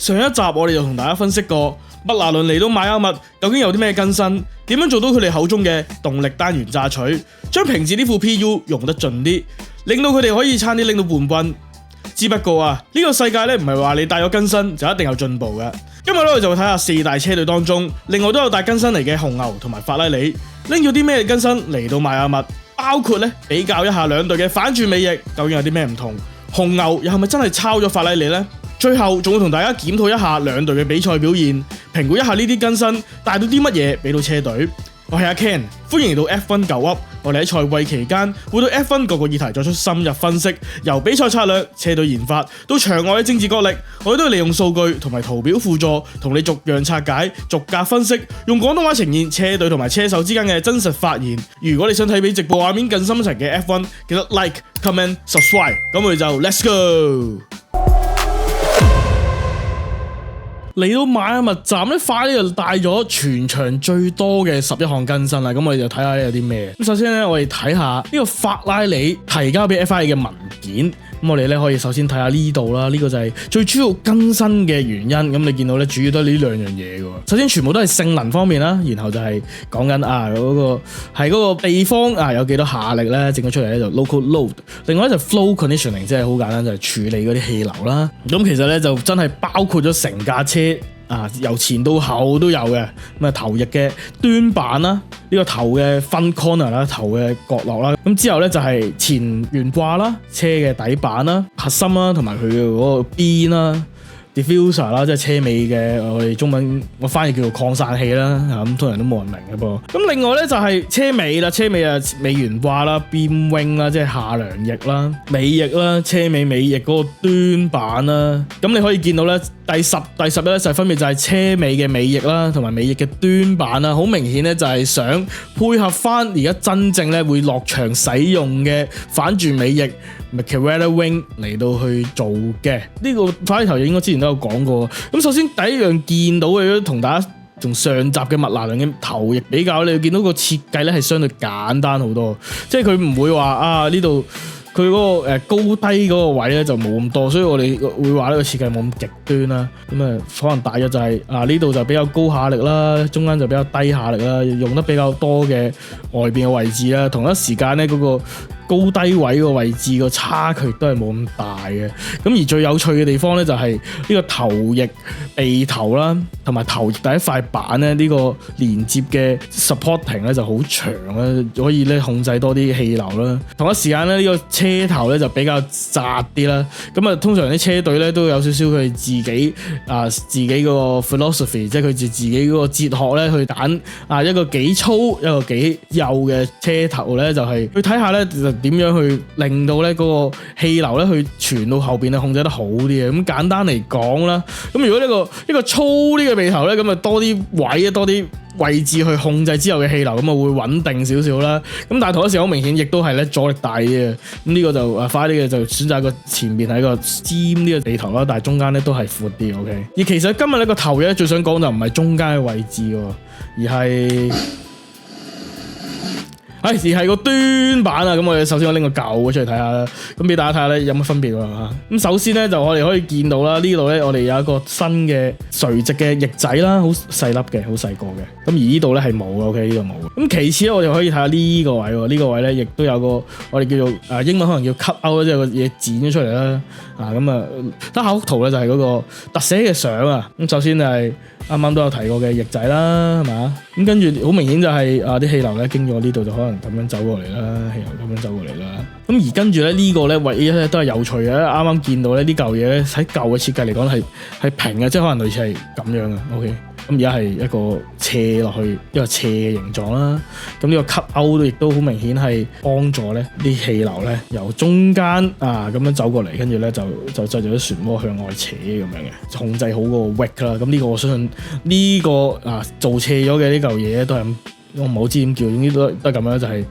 上一集我哋就同大家分析過麥拿倫嚟到邁阿密究竟有啲咩更新，點樣做到佢哋口中嘅動力單元榨取，將平時呢副 PU 用得盡啲，令到佢哋可以差啲拎到冠軍。只不過呢個世界咧唔係話你帶咗更新就一定有進步嘅。今日咧我就會睇下4大車隊當中，另外都有帶更新嚟嘅紅牛同埋法拉利，拎咗啲咩更新嚟到邁阿密，包括咧比較一下兩隊嘅反轉尾翼究竟有啲咩唔同，紅牛又係咪真係抄咗法拉利呢？最後仲會同大家檢討一下兩隊嘅比賽表現，評估一下呢啲更新帶到啲乜嘢俾到車隊。我係阿 Ken， 歡迎嚟到 F1 9 Up。我哋喺賽季期間會對 F1 各個議題作出深入分析，由比賽策略、車隊研發到場外嘅政治角力，我哋都會利用數據同埋圖表輔助，同你逐樣拆解、逐格分析，用廣東話呈現車隊同埋車手之間嘅真實發言。如果你想睇比直播畫面更深層嘅 F1， 記得 Like、Comment、Subscribe， 咁我哋就 Let's go！嚟到邁阿密站咧，快啲就帶咗全場最多嘅11項更新啦。咁我哋就睇下有啲咩。咁首先咧，我哋睇下呢個法拉利提交俾 FIA 嘅文件。咁我哋咧可以首先睇下呢度啦，呢個就係最主要更新嘅原因。咁你見到咧，主要都係呢兩樣嘢嘅。首先全部都係性能方面啦，然後就係講緊嗰個地方有幾多下力咧，整咗出嚟咧就 local load。另外咧就 flow conditioning， 即係好簡單就係處理嗰啲氣流啦。咁其實咧就真係包括咗成架車。由前到後都有嘅。咁頭翼嘅端板啦，呢個頭嘅 front corner 啦，頭嘅角落啦，咁之後咧就係前懸掛啦，車嘅底板啦，核心啦，同埋佢嘅嗰個邊啦。diffuser 啦，即係車尾嘅，我哋中文我翻譯叫做擴散器啦，咁通常都冇人明嘅噃。咁另外咧就係車尾啦，車尾尾懸掛啦，beam wing 啦，即係下梁翼啦，尾翼啦，車尾尾翼嗰個端板啦。咁你可以見到咧，第十一咧就分別就係車尾嘅尾翼啦，同埋尾翼嘅端板啦。好明顯咧就係想配合翻而家真正咧會落場使用嘅反轉尾翼 Carrera Wing 嚟到去做嘅。呢個法拉利頭應該之前都有講過。咁首先第一樣見到嘅，同大家同上集嘅麥拿倫嘅頭翼比較，你會見到個設計咧係相對簡單好多，即係佢唔會話呢度佢嗰個高低嗰個位咧就冇咁多，所以我哋會話呢個設計冇咁極端啦。咁可能大約就係呢度就比較高下力啦，中間就比較低下力啦，用得比較多嘅外邊嘅位置啦。同一時間咧嗰個高低位個位置個差距都係冇咁大嘅。咁而最有趣嘅地方咧就係呢個頭翼鼻頭啦，同埋頭翼第一塊板咧呢個連接嘅 supporting 咧就好長啦，可以咧控制多啲氣流啦。同一時間咧呢個車頭咧就比較窄啲啦。咁通常啲車隊咧都有少少佢自己個 philosophy， 即係佢自己嗰個哲學咧去揀一個幾粗一個幾幼嘅車頭咧，就係去睇下咧點樣去令到咧嗰個氣流咧去傳到後邊咧控制得好啲嘅。咁簡單嚟講啦，咁如果呢個粗啲嘅鼻頭咧，咁多啲位多啲位置去控制之後嘅氣流，咁會穩定少少啦。咁但係同一時好明顯，亦都係咧阻力大啲嘅。咁呢個就快啲嘅就選擇個前面係個尖啲嘅鼻頭啦，但係中間咧都係闊啲。OK。而其實今日呢個頭嘢最想講就唔係中間嘅位置喎，而係個端板啊！咁我哋首先我拎個舊嘅出嚟睇下啦，咁俾大家睇下咧有乜分別喎。咁首先咧就我哋可以見到啦，呢度咧我哋有一個新嘅垂直嘅翼仔啦，好細粒嘅，好細個嘅。咁而呢度咧係冇嘅 ，OK 呢度冇。咁其次咧我哋可以睇下呢個位喎，呢個位咧亦都有個我哋叫做英文可能叫 cut out， 即係個嘢剪咗出嚟啦。得下幅圖咧就係嗰個特寫嘅相啊。咁首先就係啱啱都有提過嘅翼仔啦，係嘛？咁跟住好明顯就係啲氣流咧經過呢度就可能咁樣走過嚟啦，氣流咁樣走過嚟啦。咁而跟住咧呢個咧唯一咧都係有趣嘅，啱啱見到咧呢嚿嘢咧喺舊嘅設計嚟講係平嘅，即係可能類似係咁樣嘅。OK。咁而家係一個斜落去一個斜嘅形狀啦。咁呢個cut out亦都好明顯係幫助咧啲氣流咧由中間咁樣走過嚟，跟住咧就製造咗漩渦向外扯咁樣嘅，控制好個 wake 啦。咁呢個我相信呢個做斜咗嘅呢嚿嘢都係我唔好知點叫，總之都係咁樣，就係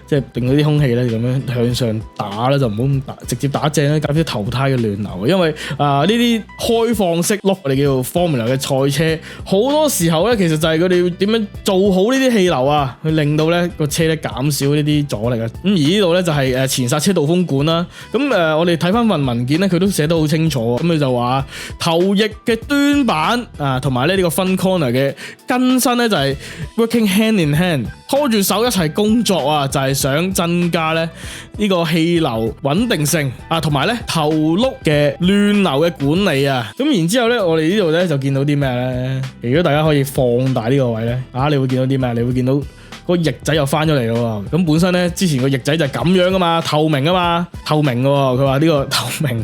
即係令到啲空氣咧咁樣向上打咧，就唔好咁直接打正咧，減少頭胎嘅亂流。因為呢啲開放式轆我哋叫做 Formula 嘅賽車，好多時候咧其實就係佢哋要點樣做好呢啲氣流啊，去令到咧個車咧減少呢啲阻力啊。咁而呢度咧就係前剎車導風管啦。咁我哋睇翻份文件咧，佢都寫得好清楚。咁佢就話頭翼嘅端板同埋呢個 front corner 嘅更新咧就係 working hand in hand， 拖住手一齊工作啊，就係想增加咧呢個氣流穩定性同埋咧頭轆嘅亂流嘅管理啊。咁然之後咧，我哋呢度咧就見到啲咩咧？如果大家可以放大呢個位咧，你會見到啲咩？你會見到個翼仔又翻咗嚟咯。咁本身咧之前個翼仔就係咁樣噶嘛，透明噶嘛，透明嘅。佢話呢個透明，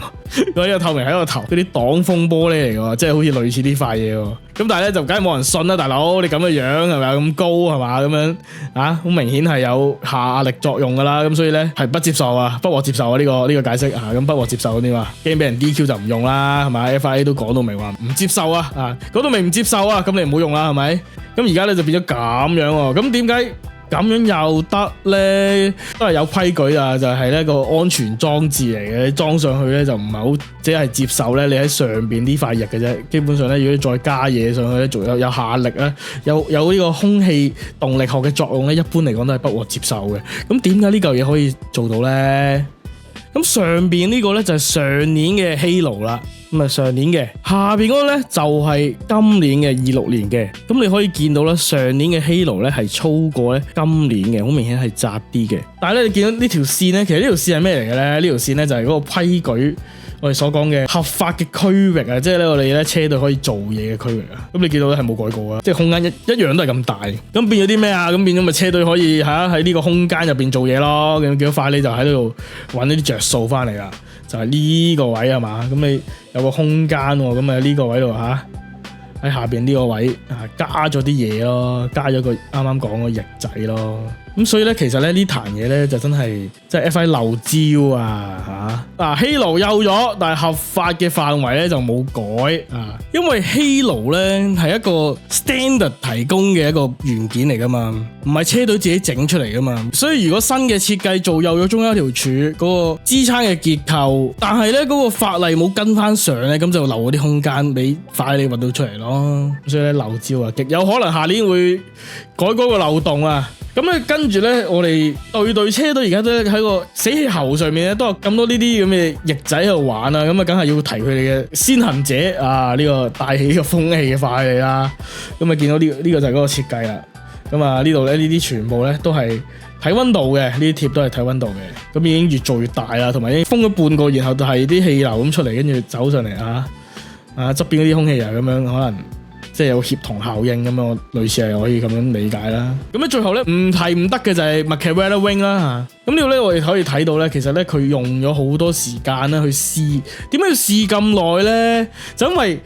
佢呢個透明喺個頭，嗰啲擋風玻璃嚟嘅，即係好似類似呢塊嘢。咁但係咧就梗係冇人信啦，大佬你咁嘅樣係咪咁高係嘛？咁樣好明顯係有下壓力作用噶啦。咁所以咧係不接受啊，不獲接受啊呢個解釋咁不獲接受嗰啲嘛，驚俾人 DQ 就唔用啦，係咪 FIA 都講到明話唔接受啊，講到明唔接受啊，咁你唔好用啦，係咪？咁而家咧就變咗咁樣喎，咁點解咁樣又得咧？都係有規矩啊，就係呢個安全裝置嚟嘅，你裝上去咧就唔係好只係接受咧你喺上邊呢塊翼嘅啫。基本上咧，如果你再加嘢上去咧，仲有下力咧，有呢個空氣動力學嘅作用咧，一般嚟講都係不獲接受嘅。咁點解呢嚿嘢可以做到咧？咁上邊呢個咧就係上年嘅 Halo 啦。咁上年嘅下邊嗰個咧就係今年嘅26年嘅。咁你可以見到咧，上年嘅 Halo 咧係粗過咧今年嘅，好明顯係窄啲嘅。但係咧，你見到呢條線咧，其實呢條線係咩嚟嘅咧？呢條線咧就係嗰個規矩，我哋所講嘅合法嘅區域啊，即係咧我哋咧車隊可以做嘢嘅區域啊。咁你見到咧係冇改過啊，即係空間一樣都係咁大。咁變咗啲咩啊？咁變咗咪車隊可以喺呢個空間入邊做嘢咯。咁幾快你就喺度揾呢啲着數翻嚟啦。就係呢個位係嘛？咁你有個空間喎，咁啊呢個位度喺下邊呢個位加咗啲嘢咯，加咗個啱啱講個翼仔咯。咁所以咧，其實咧呢壇嘢咧就真係即係 FIA 漏招啊嚇！Halo 有咗，但係合法嘅範圍咧就冇改因為 Halo 咧係一個 standard 提供嘅一個元件嚟噶嘛，唔係車隊自己整出嚟噶嘛。所以如果新嘅設計做幼咗中間一條柱嗰個支撐嘅結構，但係咧嗰個法例冇跟翻上咧，咁就留嗰啲空間俾快你運到出嚟咯。所以咧漏招極有可能下年會改嗰個漏洞啊！咁咧跟住咧，我哋隊車隊而家都喺個死氣喉上面咧，都有咁多呢啲咁嘅翼仔喺度玩啊！咁啊，梗係要提佢哋嘅先行者呢個帶起個風氣嘅快嚟啦。咁啊，見到呢個就係嗰個設計啦。咁啊，呢度咧呢啲全部咧都係睇溫度嘅，呢啲貼都係睇溫度嘅。咁已經越做越大啦，同埋已經封咗半個，然後就係啲氣流咁出嚟，跟住走上嚟側邊嗰啲空氣啊咁樣可能。即係有協同效應咁樣，類似係可以咁樣理解啦。咁咧最後咧唔提唔得嘅就係 Macquarie Wing 啦嚇。咁呢度咧我哋可以睇到咧，其實咧佢用咗好多時間咧去試。點解要試咁耐咧？就因為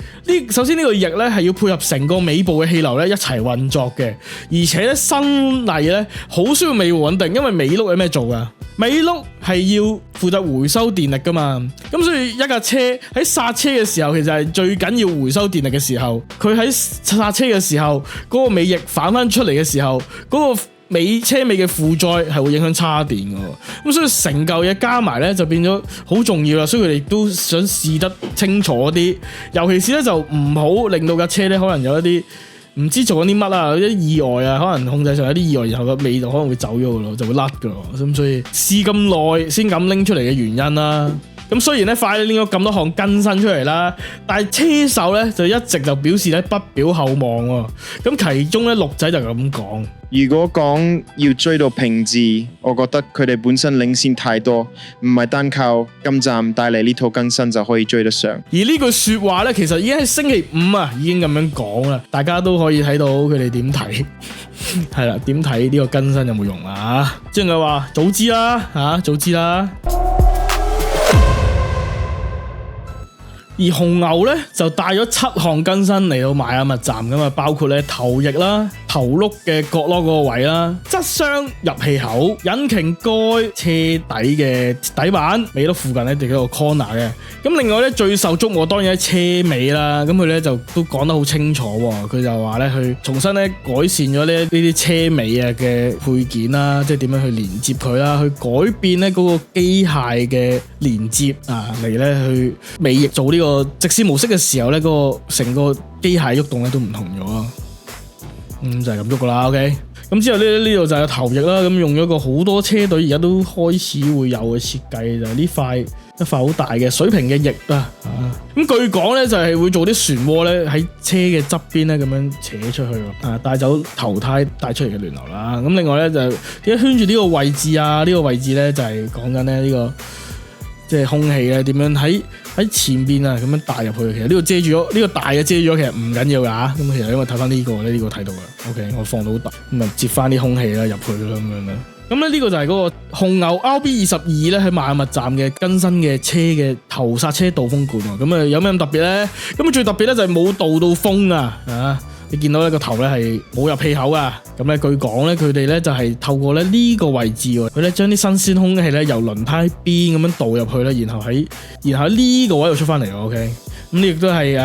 首先呢個翼咧係要配合成個尾部嘅氣流咧一齊運作嘅，而且咧新例咧好需要尾部穩定，因為尾轆有咩做㗎？尾轆係要負責回收電力噶嘛，咁所以一架車喺剎車嘅時候，其實係最緊要回收電力嘅時候，佢喺剎車嘅時候，嗰個尾翼反翻出嚟嘅時候，嗰個車尾嘅負載係會影響叉電嘅，咁所以成嚿嘢加埋咧就變咗好重要啦，所以佢哋都想試得清楚啲，尤其是咧就唔好令到架車咧可能有一啲唔知做緊啲乜啊，有啲意外啊，可能控制上有啲意外，然後個尾就可能會走咗嘅咯，就會甩嘅咯，咁所以試咁耐先咁拎出嚟嘅原因啦。咁雖然咧快拎咗咁多項更新出嚟啦，但係車手咧就一直就表示咧不表厚望喎。咁其中咧鹿仔就咁講：如果講要追到平治，我覺得佢哋本身領先太多，唔係單靠今站帶嚟呢套更新就可以追得上。而呢句說話咧，其實已經係星期五已經咁樣講啦，大家都可以睇到佢哋點睇，係啦，點睇呢個更新有冇用啊？即係話早知啦，早知啦。而紅牛咧就帶咗7項更新嚟到邁阿密站咁啊，包括咧頭翼啦、頭轆嘅角落嗰個位啦、側箱入氣口、引擎蓋、車底嘅底板、尾轆附近咧就有個 corner 嘅。咁另外咧最受矚目當然係車尾啦，咁佢咧就都講得好清楚喎，佢就話咧去重新咧改善咗呢啲車尾啊嘅配件啦，即係點樣去連接佢啦，去改變咧嗰個機械嘅連接啊嚟咧去尾翼做呢個直線模式嘅時候咧，嗰個成個機械喐動咧都唔同咗，就係咁喐噶啦。OK， 咁之後呢度就有頭翼啦，咁用咗個好多車隊而家都開始會有嘅設計，就係呢塊一塊好大嘅水平嘅翼啊。咁據講咧就係會做啲漩渦咧喺車嘅側邊咧咁樣扯出去啊，帶走頭胎帶出嚟嘅亂流啦。咁另外咧就點解圈住呢個位置啊？呢個位置咧就係講緊咧呢個即係空氣咧點樣喺前邊啊咁樣帶入去。其實呢個遮住咗，呢個大嘅遮住咗，其實唔緊要噶。咁其實因為睇翻呢個咧，呢個睇到嘅。OK， 我放到好大，咁啊接翻啲空氣啦入去啦咁樣啦。咁咧呢個就係嗰個紅牛 RB22咧喺邁阿密站嘅更新嘅車嘅頭剎車導風管喎。咁啊有咩咁特別咧？咁最特別咧就係冇導到風啊！你見到呢個頭咧係冇入氣口噶。咁咧據講咧佢哋咧就係透過咧呢個位置喎，佢咧將啲新鮮空氣咧由輪胎邊咁樣導入去咧，然後喺呢個位度出翻嚟。OK， 咁呢亦都係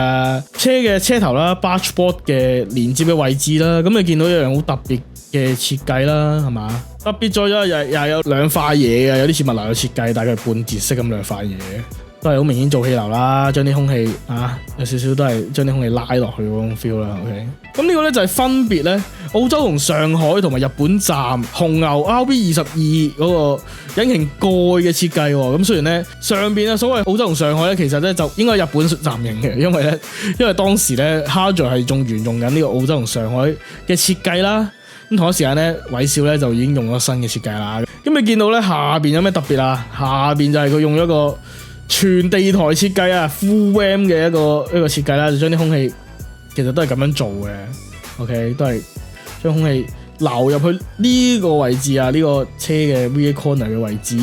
車嘅車頭啦 ，bargeboard 嘅連接嘅位置啦。咁你見到一樣好特別嘅設計啦，係嘛？特別咗又有兩塊嘢嘅，有啲似物流嘅設計，大概係半截式咁兩塊嘢，都係好明顯做氣流啦，將啲空氣有少少都係將啲空氣拉落去嗰種 feel 啦。OK， 咁呢個咧就係分別咧澳洲同上海同埋日本站紅牛 RB22嗰個引擎蓋嘅設計。咁雖然咧上邊所謂澳洲同上海咧，其實咧就應該係日本站型嘅，因為當時咧 Hajar 係仲沿用緊呢個澳洲同上海嘅設計啦。咁同一時間咧，韋少咧就已經用咗新嘅設計啦。咁你見到咧下邊有咩特別啊？下邊就係佢用咗個全地台設計啊 ，full RAM 嘅一個設計啦，就將啲空氣其實都係咁樣做嘅。OK， 都係將空氣流入去呢個位置啊，呢個車嘅 rear corner 嘅位置。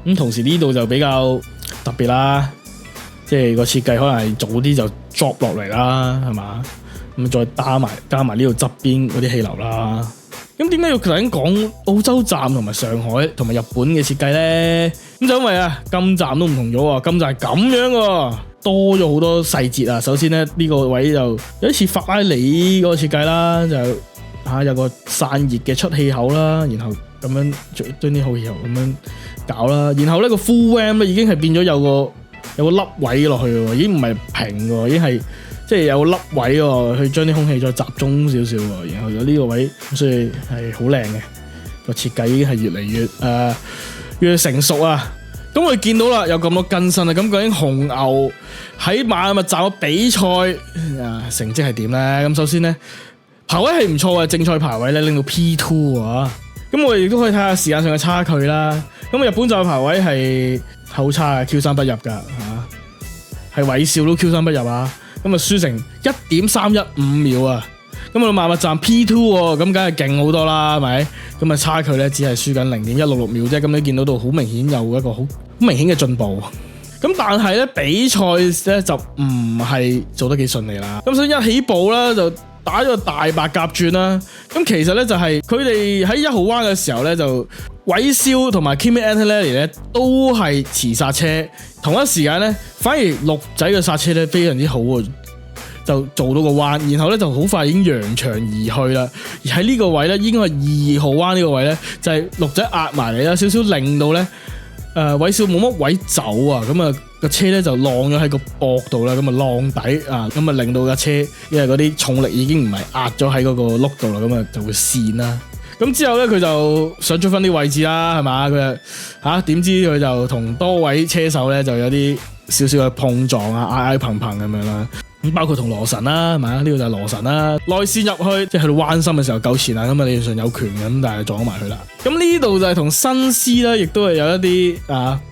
咁同時呢度就比較特別啦，即係個設計可能係早啲就 drop 落嚟啦，係嘛？咁再加埋呢度側邊嗰啲氣流啦。咁點解要頭先講澳洲站同埋上海同埋日本嘅設計咧？咁就因為今站都唔同咗喎，今站係咁樣喎，多咗好多細節啊。首先咧呢個位就有啲似法拉利嗰個設計啦，就有個散熱嘅出氣口啦，然後咁樣將啲好氣流咁樣搞啦。然後咧個 full RAM 咧已經係變咗有個凹位落去喎，已經唔係平喎，已經係。即係有個凹位喎，去將啲空氣再集中少少喎，然後有呢個位，所以係好靚嘅個設計，已經係越嚟越成熟啊！咁我哋見到啦，有咁多更新啊！咁究竟紅牛喺邁阿密站嘅比賽成績係點咧？咁首先咧排位係唔錯嘅，正賽排位咧拎到 P2 啊！咁我哋亦都可以睇下時間上嘅差距啦。咁日本站嘅排位係好差嘅 Q3 不入㗎係韋少都 Q3 不入啊！咁啊輸成 1.315 秒啊！咁啊邁阿密站 P2 喎，咁梗係勁好多啦，係咪？咁啊差距咧只係輸緊 0.166 秒啫，咁你見到到好明顯有一個好明顯嘅進步。咁但係咧比賽咧就唔係做得幾順利啦。咁所以一起步啦就打咗個大白鴿轉啦。咁其實咧就係佢哋喺1號彎嘅時候咧就韋少同埋 Kimi Antonelli 咧都係遲剎車，同一時間咧反而鹿仔嘅剎車咧非常之好喎，就做到個彎，然後咧就好快已經揚長而去啦。而喺呢個位咧，應該係2號彎呢個位咧，就係鹿仔壓埋嚟啦，少少令到咧韋少冇乜位走啊，咁啊個車咧就晾咗喺個膊度啦，咁啊晾底啊，咁啊令到架車因為嗰啲重力已經唔係壓咗喺嗰個轆度啦，咁啊就會跣啦。咁之後咧佢就想追翻啲位置啦，係嘛？佢點知佢就同多位車手咧就有啲少少嘅碰撞啊，挨碰碰咁樣啦。咁包括同羅神啦，係嘛？呢個就係羅神啦，內線入去即係去到彎心嘅時候夠前啦，咁啊理論上有權嘅，咁但係撞埋去啦。咁呢度就係同新思啦，亦都係有一啲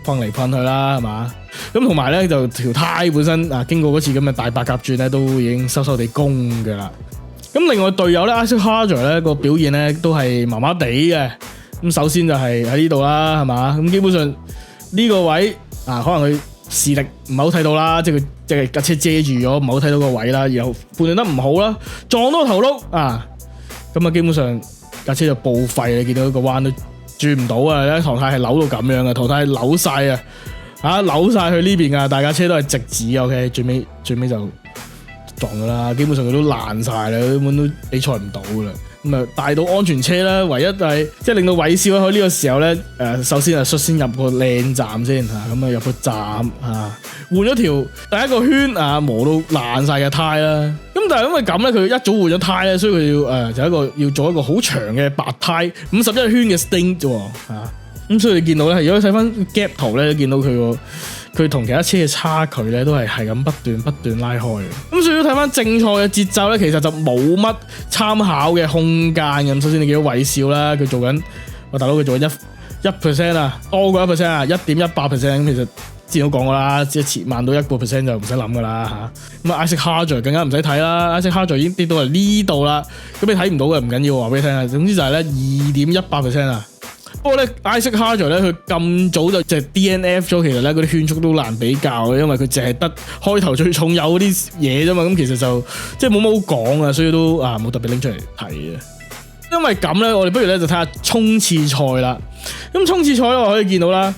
碰嚟碰去啦，係嘛？咁同埋咧就條胎本身經過嗰次咁嘅大白鴿轉咧，都已經收地攻嘅啦。咁另外隊友咧 Isaac Hajar 咧個表現咧都係麻麻地嘅。咁首先就係喺呢度啦，係嘛？咁基本上呢個位可能佢視力唔係好睇到啦，即係佢即係架車遮住咗，唔係好睇到個位啦，然後判斷得唔好啦，撞到個頭轆啊，咁啊基本上架車就報廢，你見到個彎都轉唔到啊！咧唐太係扭到咁樣嘅，唐太係扭晒啊，扭晒去呢邊啊，大架車都係直指 ，OK， 最尾就撞咗啦，基本上佢都爛晒啦，根本都比賽唔到噶啦。咁啊，帶到安全車啦，唯一係即係令到韋少喺呢個時候咧，首先率先入個靚站先嚇，咁啊入個站嚇，換咗條第一個圈啊，磨到爛晒嘅胎啦。咁但係因為咁咧，佢一早換咗胎咧，所以佢要就要做一個好長嘅白胎51圈嘅 stint 啫嚇。咁所以你見到咧，如果睇翻 gap 圖咧，見到佢同其他車嘅差距咧，都係咁不斷拉開嘅。咁所以睇翻正賽嘅節奏咧，其實就冇乜參考嘅空間咁。首先你見到韋少啦，佢做緊，大佬佢做緊1% 啊，多過1%啊，1.18%。咁其實之前都講過啦，即係慢到1%就唔使諗噶啦嚇。咁啊 Isaac Harjoy 更加唔使睇啦 ，Isaac Harjoy 已經跌到嚟呢度啦。咁你睇唔到嘅唔緊要，話俾你聽啊。總之就係咧2.18%啊。不過咧 ，Isaac Harjoy 咧，佢咁早就DNF 咗，其實咧嗰啲圈速都難比較嘅，因為佢淨係得開頭最重有嗰啲嘢啫嘛，咁其實就即係冇乜好講啊，所以都冇特別拎出嚟睇嘅。因為咁咧，我哋不如咧就睇下衝刺賽啦。咁衝刺賽咧，我可以見到啦，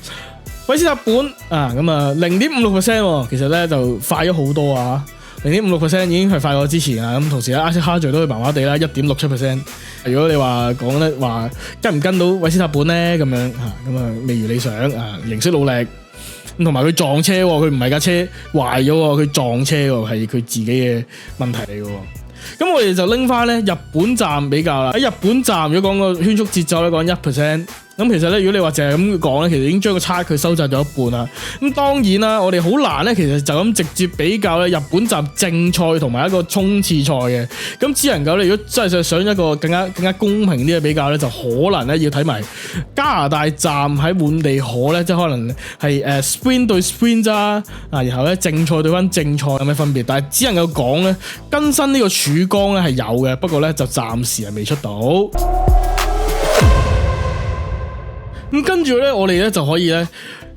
韋斯塔本咁啊0.56%，其實咧就快咗好多啊。0.56% 已經係快過之前啊，咁同時咧 Isaac Harjoy 都係麻麻地啦，1.67%。如果你話講咧話跟唔跟到韋斯塔本咧咁樣咁啊未如理想啊，仍需努力。咁同埋佢撞車，佢唔係架車壞咗，佢撞車係佢自己嘅問題嚟嘅。咁我哋就拎翻咧日本站比較啦。喺日本站如果講個圈速節奏咧，講1%。咁其實咧，如果你話淨係咁講咧，其實已經將個差距收窄咗一半啦。咁當然啦，我哋好難咧，其實就咁直接比較咧日本站正賽同埋一個衝刺賽嘅。咁只能夠咧，如果真係想一個更加公平啲嘅比較咧，就可能咧要睇埋加拿大站喺滿地可咧，即係可能係sprint 對 sprint 咋然後咧正賽對翻正賽有咩分別？但係只能夠講咧，更新呢個曙光咧係有嘅，不過咧就暫時係未出到。咁跟住咧，我哋咧就可以咧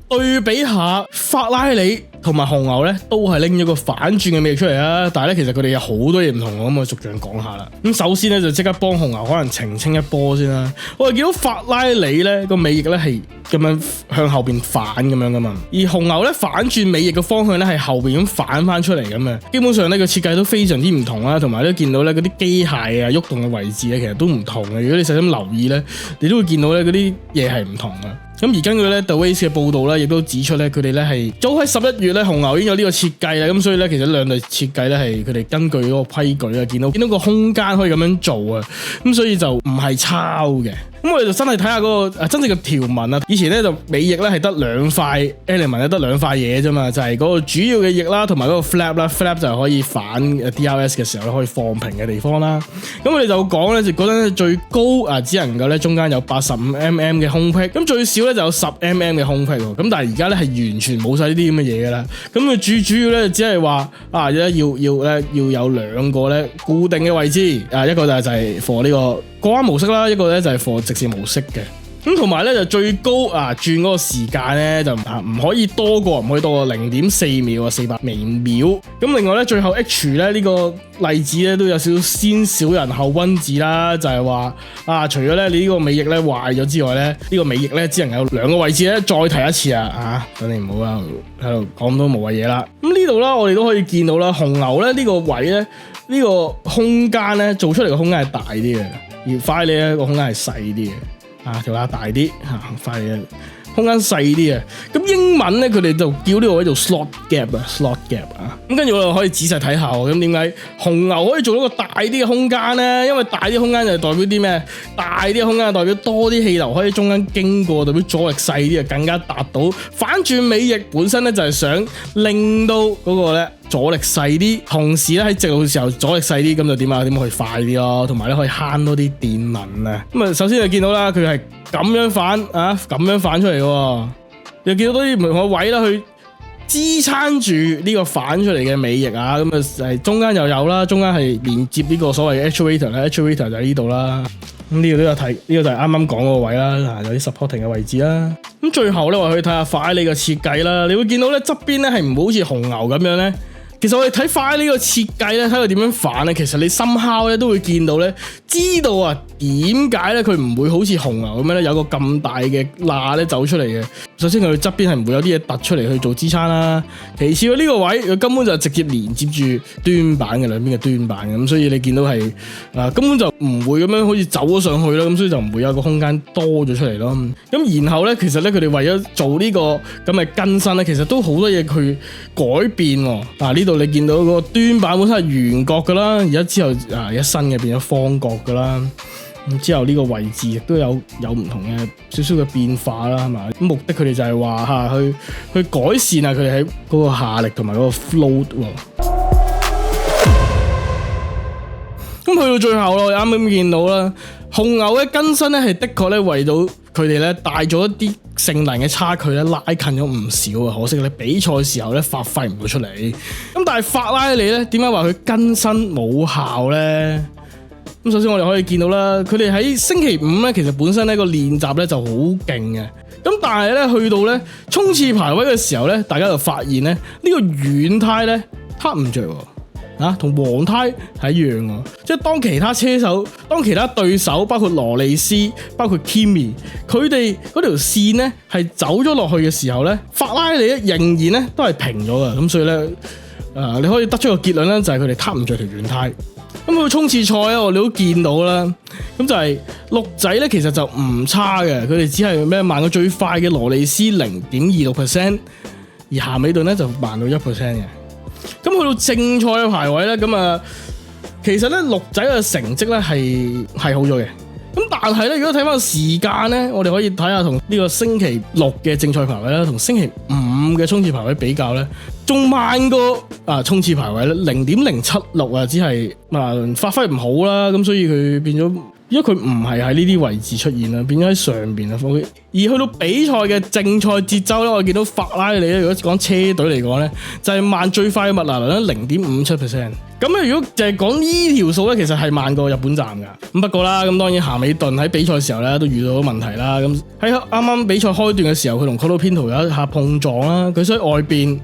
對比下法拉利同埋紅牛咧，都係拎咗個反轉嘅魅力出嚟啦。但係咧，其實佢哋有好多嘢唔同，咁我逐樣講下啦。咁首先咧就即刻幫紅牛可能澄清一波先啦。我哋見到法拉利咧個尾翼咧係咁樣向後邊反咁樣噶嘛，而紅牛咧反轉尾翼嘅方向咧係後邊咁反翻出嚟咁嘅。基本上呢個設計都非常之唔同啦，同埋咧見到咧嗰啲機械喐動嘅位置咧其實都唔同嘅。如果你細心留意咧，你都會見到咧嗰啲嘢係唔同嘅。咁而根據咧 The Race 嘅報道咧，亦都指出咧佢哋咧係早喺11月咧紅牛已經有呢個設計啦。咁所以咧其實兩隊設計咧係佢哋根據嗰個規矩啊，見到個空間可以咁樣做啊，咁所以就唔係抄嘅。咁我哋就真係睇下嗰個真正嘅條紋啊！以前咧就尾翼咧係得兩塊 element 咧，得兩塊嘢啫嘛，就係嗰個主要嘅翼啦，同埋嗰個 flap 啦 ，flap 就係可以反 DRS 嘅時候咧可以放平嘅地方啦。咁我哋就講咧，就嗰陣最高只能夠咧中間有85mm 嘅空隙，咁最少咧就有10mm 嘅空隙喎。咁但係而家咧係完全冇晒呢啲咁嘅嘢噶啦。咁佢主要咧只係話要有兩個咧固定嘅位置，一個就係 for 呢個過彎模式啦，一個咧就係 for 直線模式嘅。咁同埋咧就最高轉嗰個時間咧就唔可以多過0.4秒啊，400微秒。咁另外咧最後 H 咧呢個例子咧都有少少先小人後君子啦，就係話除咗咧你呢個尾翼咧壞咗之外咧，呢個尾翼咧只能有兩個位置咧，再提一次等你唔好喺度講咁多無謂嘢啦。咁呢度啦我哋都可以見到啦，紅牛咧呢個位咧呢個空間咧做出嚟嘅空間係大啲嘅，而法拉利咧個空間係細啲嘅。條罅大啲快嘅空間細啲嘅。咁英文咧佢哋就叫呢個位做 slot gap 咁跟住我就可以仔細睇下喎。咁點解紅牛可以做到個大啲嘅空間咧？因為大啲空間就代表啲咩？大啲嘅空間代表多啲氣流可以中間經過，代表阻力細啲啊，更加達到反轉尾翼本身咧就係想令到嗰個咧阻力細啲，同時咧喺直路嘅時候阻力細啲，咁就點可以快啲咯，同埋咧可以慳多啲電能啊。咁首先就見到啦，佢係咁樣反咁樣反出嚟嘅，又見到多啲唔同嘅位啦，去支撐住呢個反出嚟嘅尾翼啊。咁係中間又有啦，中間係連接呢個所謂嘅 actuator 啦，actuator 就喺呢度啦。咁呢個都有睇，呢個就係啱啱講嗰個位啦，有啲 supporting 嘅位置啦。咁最後咧，我去睇下法拉利嘅設計啦，你會見到咧側邊咧係唔會好似紅牛咁樣咧。其實我哋睇法拉利呢個設計咧，睇佢點樣反咧，其實你somehow咧都會見到咧，知道啊點解咧佢唔會好似紅牛咁樣咧有個咁大嘅罅咧走出嚟嘅。首先佢側邊係唔會有啲嘢突出嚟去做支撐啦，其次佢呢個位佢根本就直接連接住端板嘅兩邊嘅端板嘅，咁所以你見到係根本就唔會咁樣好似走咗上去啦，咁所以就唔會有個空間多咗出嚟咯。咁然後咧，其實咧佢哋為咗做呢個咁嘅更新咧，其實都好多嘢去改變喎。呢度你見到個端板本身係圓角噶啦，而家之後一新嘅變咗方角噶啦。咁之後呢個位置亦都有唔同嘅少少嘅變化啦，係嘛？目的佢哋就係話去改善啊佢哋喺嗰個下力同埋嗰個 float 喎。咁去到最後咯，我啱啱見到啦，紅牛嘅更新咧係的確咧為到佢哋咧帶咗一啲性能嘅差距咧拉近咗唔少啊，可惜咧比賽時候咧發揮唔到出嚟。咁但係法拉利咧點解話佢更新冇效咧？咁首先我哋可以見到啦，佢哋喺星期五咧其實本身呢個練習咧就好勁嘅，咁但係咧去到咧衝刺排位嘅時候咧，大家就發現咧呢個軟胎咧撻唔着喎，同黃胎係一樣喎，即係當其他對手包括羅利斯、包括 Kimi， 佢哋嗰條線咧係走咗落去嘅時候咧，法拉利咧仍然咧都係平咗嘅，咁所以咧你可以得出個結論咧就係佢哋撻唔着條軟胎。咁佢衝刺賽咧，我哋都見到啦。咁就係鹿仔咧，其實就唔差嘅。佢哋只係慢過最快嘅羅利斯 0.26%， 而夏美頓咧就慢到 1% 嘅。咁去到正賽嘅排位咧，其實咧鹿仔嘅成績咧係好咗嘅。咁但係咧，如果睇翻時間咧，我哋可以睇下同呢個星期六嘅正賽排位啦，同星期五嘅衝刺排位比較咧，仲慢過衝刺排位咧0.076啊，只係發揮唔好啦，咁所以佢變咗。因為佢唔係喺呢啲位置出現啦，變咗喺上邊啊。而去到比賽嘅正賽節奏咧，我見到法拉利咧，如果講車隊嚟講咧，就係慢最快嘅麥拿倫咧0.57%。咁咧，如果就係講呢條數咧，其實係慢過日本站噶。咁不過啦，咁當然夏美頓喺比賽時候咧都遇到問題啦。咁喺啱啱比賽開段嘅時候，佢同 Colapinto 有一下碰撞啦。佢所以外邊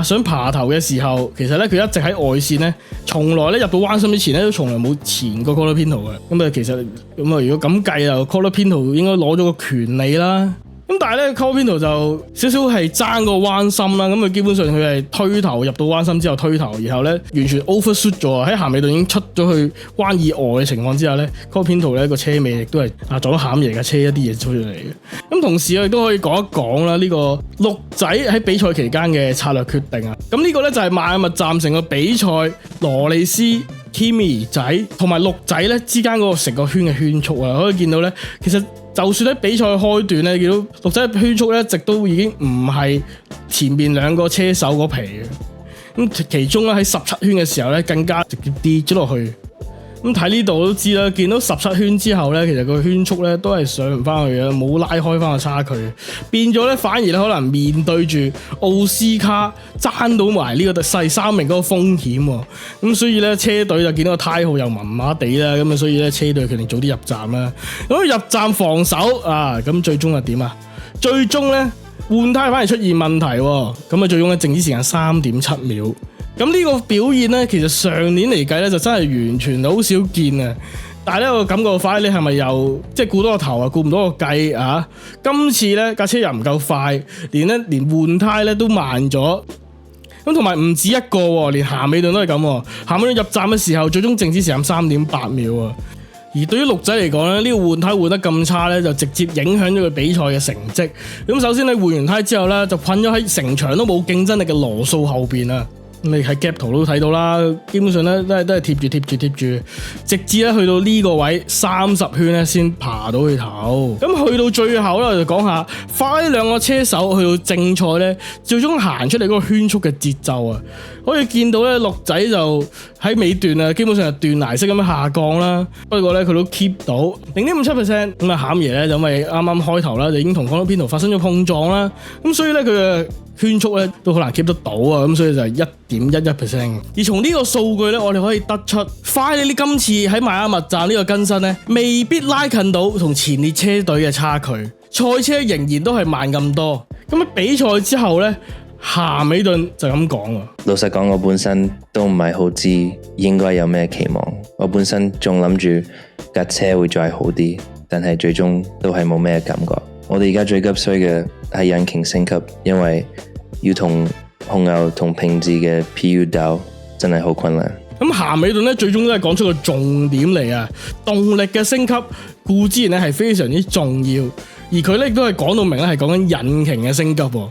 想爬頭嘅時候，其實咧佢一直喺外線咧，從來咧入到彎心之前咧都從來冇前過 Colapinto 嘅。咁其實如果咁計就 Colapinto 應該攞咗個權利啦。咁但係咧 Colapinto 就少少係爭個彎心啦，咁佢基本上佢係推頭入到彎心之後推頭，然後咧完全 overshoot 咗喺夏美頓已經出咗去彎以外嘅情況之下咧 Colapinto 咧個車尾亦都係撞咗餡爺嘅車一啲嘢出嚟嘅。咁同時我亦都可以講一講啦，呢個鹿仔喺比賽期間嘅策略決定啊。咁呢個咧就係邁阿密站成個比賽羅利斯、Kimi 仔同埋鹿仔咧之間嗰個成個圈嘅圈速啊，可以見到咧其實。就算喺比賽開段咧，見到鹿仔嘅圈速咧，一直都已經唔係前面兩個車手嗰皮嘅。咁其中咧喺17圈嘅時候咧，更加直接跌咗落去。咁睇呢度都知啦，見到17圈之後咧，其實個圈速咧都係上唔翻去嘅，冇拉開翻個差距，變咗咧反而咧可能面對住奧斯卡爭到埋呢個第3名嗰個風險喎。咁所以咧車隊就見到個胎號又麻麻地啦，咁啊所以咧車隊決定早啲入站啦。咁入站防守咁最終係點啊？最終咧換胎反而出現問題喎，咁最終嘅靜止時間3.7秒。咁呢個表現咧，其實上年嚟計咧就真係完全好少見啊！但係咧我感覺快，你係咪又即係顧多個頭顧唔到個計啊？今次咧架車又唔夠快，連換胎咧都慢咗。咁同埋唔止一個，連夏美頓都係咁。夏美頓入站嘅時候，最終靜止時間3.8秒啊！而對於鹿仔嚟講咧，呢個換胎換得咁差咧，就直接影響咗佢比賽嘅成績。咁首先你換完胎之後咧，就困咗喺成場都冇競爭力嘅羅素後邊啊！你喺 gap 圖都睇到啦，基本上咧都係貼住，直至咧去到呢個位30圈咧先爬到去頭。咁去到最後咧，我就講下法拉利兩個車手去到正賽咧，最終行出嚟嗰個圈速嘅節奏啊，可以見到咧鹿仔就喺尾段啊，基本上係斷崖式咁樣下降啦。不過咧佢都 keep 到 0.57%。咁餡爺咧就因為啱啱開頭啦，就已經同Colapinto發生咗碰撞啦。咁所以咧佢圈速咧都好難 keep 得到啊，咁所以就係 1.11%。而從呢個數據咧，我哋可以得出 Fire 今次喺邁阿密站呢個更新咧，未必拉近到同前列車隊嘅差距，賽車仍然都係慢咁多。咁喺比賽之後咧，夏美頓就咁講喎。老實講，我本身都唔係好知應該有咩期望，我本身仲諗住架車會再好啲，但係最終都係冇咩感覺。我哋而家最急需嘅係引擎升級，因為要同紅牛同平治嘅 PU 鬥真係好困難。咁夏美頓咧最終都係講出個重點嚟啊！動力嘅升級固之然咧係非常之重要，而佢咧亦都係講到明咧係講緊引擎嘅升級喎。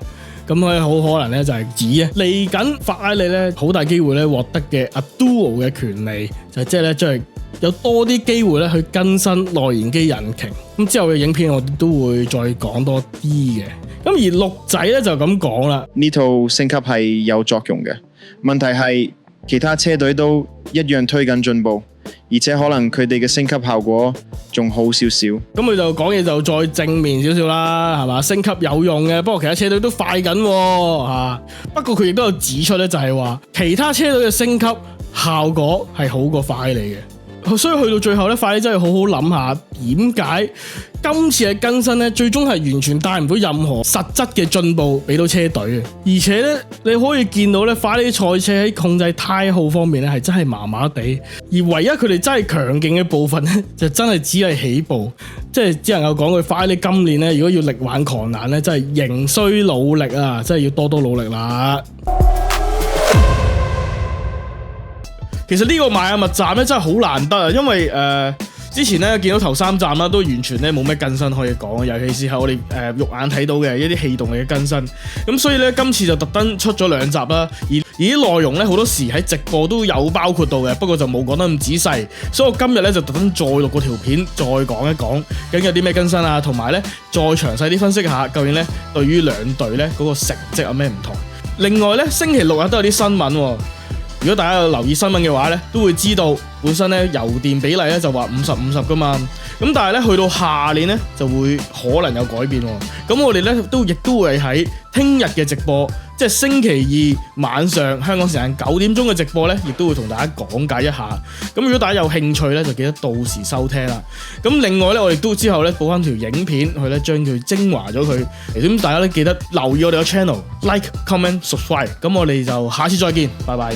咁佢好可能咧就係指啊嚟緊法拉利咧好大機會咧獲得嘅 A-Duo 嘅權利，就即係咧將有多啲機會咧去更新內燃機引擎。咁之後嘅影片我哋都會再講多啲嘅。咁而鹿仔咧就咁講啦，呢套升級係有作用嘅，問題係其他車隊都一樣推緊進步，而且可能佢哋嘅升級效果仲好少少。咁佢就講嘢就再正面少少啦，係嘛？升級有用嘅，不過其他車隊都快緊喎。不過佢亦都有指出咧，就係話其他車隊嘅升級效果係好過快利嘅。所以去到最後咧，快利真係好好諗下點解今次嘅更新咧，最終係完全帶唔到任何實質嘅進步俾到車隊嘅。而且咧，你可以見到咧，快利賽車喺控制胎耗方面咧係真係麻麻地，而唯一佢哋真係強勁嘅部分咧，就真係只係起步，即係只能夠講句快利今年咧，如果要力挽狂瀾咧，真係仍需努力啊，真係要多多努力啦。其實呢個邁阿密站咧真係好難得啊，因為之前咧見到頭3站啦，都完全咧冇咩更新可以講，尤其是係我哋肉眼睇到嘅一啲氣動力嘅更新。咁所以咧今次就特登出咗2集啦，而啲內容咧好多時喺直播都有包括到嘅，不過就冇講得咁仔細。所以我今日咧就特登再錄個條片，再講一講究竟有啲咩更新啊，同埋咧再詳細啲分析下究竟咧對於兩隊咧嗰個成績有咩唔同。另外咧星期6日都有啲新聞喎。如果大家有留意新聞嘅話咧，都會知道本身咧油電比例咧就話50-50噶嘛，咁但係咧去到下年咧就會可能有改變喎。咁我哋咧亦都會喺聽日嘅直播，即係星期2晚上香港時間9點鐘嘅直播咧，亦都會同大家講解一下。咁如果大家有興趣咧，就記得到時收聽啦。咁另外咧，我哋都之後咧補翻條影片去咧將佢精華咗佢。咁大家咧記得留意我哋個 channel，like、comment、subscribe。咁我哋就下次再見，拜拜。